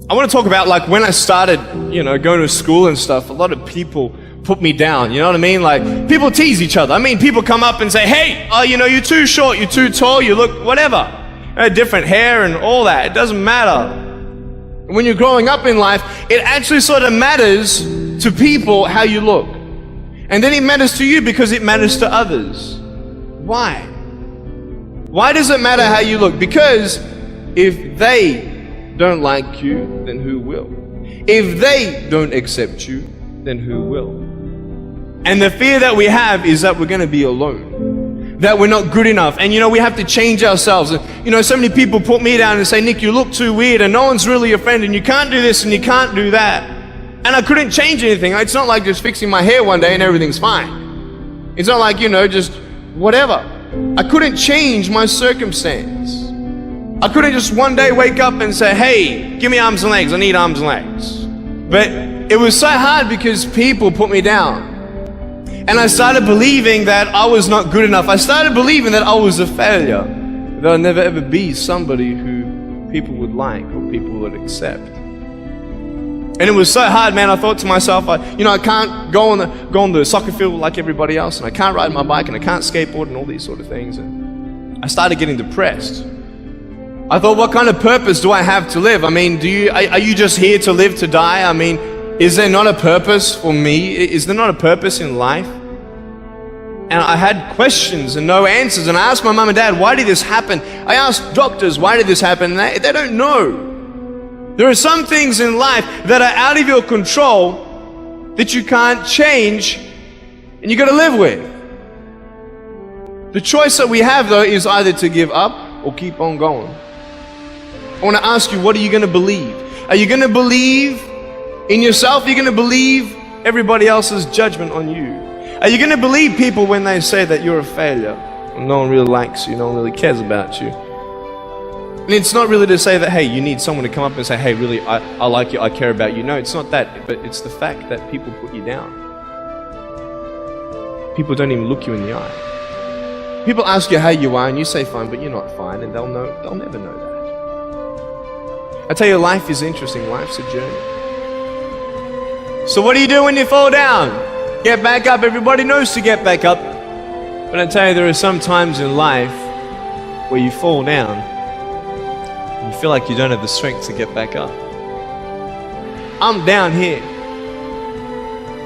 I want to talk about like when I started, going to school and stuff. A lot of people put me down, you know what I mean? Like, people tease each other. I mean, people come up and say, hey, you're too short, you're too tall, you look whatever. Different hair and all that. It doesn't matter. When you're growing up in life, it actually sort of matters to people how you look. And then it matters to you because it matters to others. Why? Why does it matter how you look? Because if they don't like you, then who will? If they don't accept you, then who will? And the fear that we have is that we're going to be alone, that we're not good enough, and we have to change ourselves. And so many people put me down and say, Nick, you look too weird, and no one's really your friend, and you can't do this and you can't do that. And I couldn't change anything. It's not like just fixing my hair one day and everything's fine. It's not like, just whatever. I couldn't change my circumstance. I couldn't just one day wake up and say, hey, give me arms and legs, I need arms and legs. But it was so hard because people put me down. And I started believing that I was not good enough. I started believing that I was a failure, that I'd never ever be somebody who people would like or people would accept. And it was so hard, man. I thought to myself, I can't go on the soccer field like everybody else, and I can't ride my bike, and I can't skateboard, and all these sort of things. And I started getting depressed. I thought, what kind of purpose do I have to live? I mean, are you just here to live to die? I mean, is there not a purpose for me? Is there not a purpose in life? And I had questions and no answers. And I asked my mom and dad, why did this happen? I asked doctors, why did this happen? And they don't know. There are some things in life that are out of your control that you can't change and you got to live with. The choice that we have, though, is either to give up or keep on going. I want to ask you, what are you going to believe? Are you going to believe in yourself? Are you going to believe everybody else's judgment on you? Are you going to believe people when they say that you're a failure? No one really likes you, no one really cares about you. And it's not really to say that, hey, you need someone to come up and say, hey, really, I like you, I care about you. No, it's not that, but it's the fact that people put you down. People don't even look you in the eye. People ask you how you are and you say fine, but you're not fine, and they'll never know that. I tell you, life is interesting, life's a journey. So what do you do when you fall down? Get back up. Everybody knows to get back up. But I tell you, there are some times in life where you fall down and you feel like you don't have the strength to get back up. I'm down here,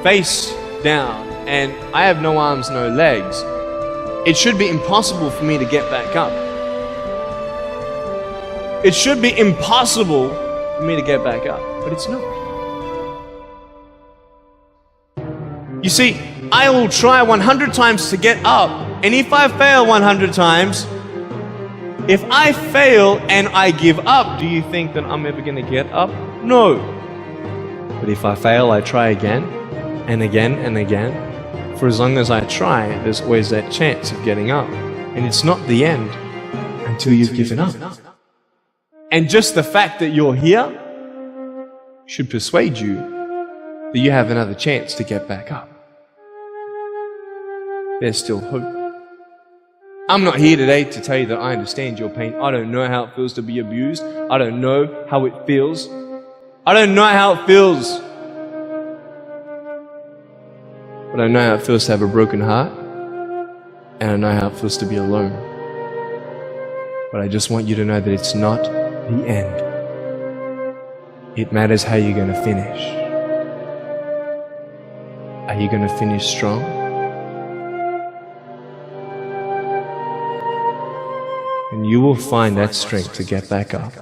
face down, and I have no arms, no legs. It should be impossible for me to get back up. It should be impossible for me to get back up, but it's not. You see, I will try 100 times to get up, and if I fail 100 times, if I fail and I give up, do you think that I'm ever going to get up? No. But if I fail, I try again, and again, and again. For as long as I try, there's always that chance of getting up. And it's not the end until you've given up. And just the fact that you're here should persuade you that you have another chance to get back up. There's still hope. I'm not here today to tell you that I understand your pain. I don't know how it feels to be abused. I don't know how it feels. I don't know how it feels. But I know how it feels to have a broken heart. And I know how it feels to be alone. But I just want you to know that it's not the end. It matters how you're going to finish. Are you going to finish strong? And you will find that strength to get back up.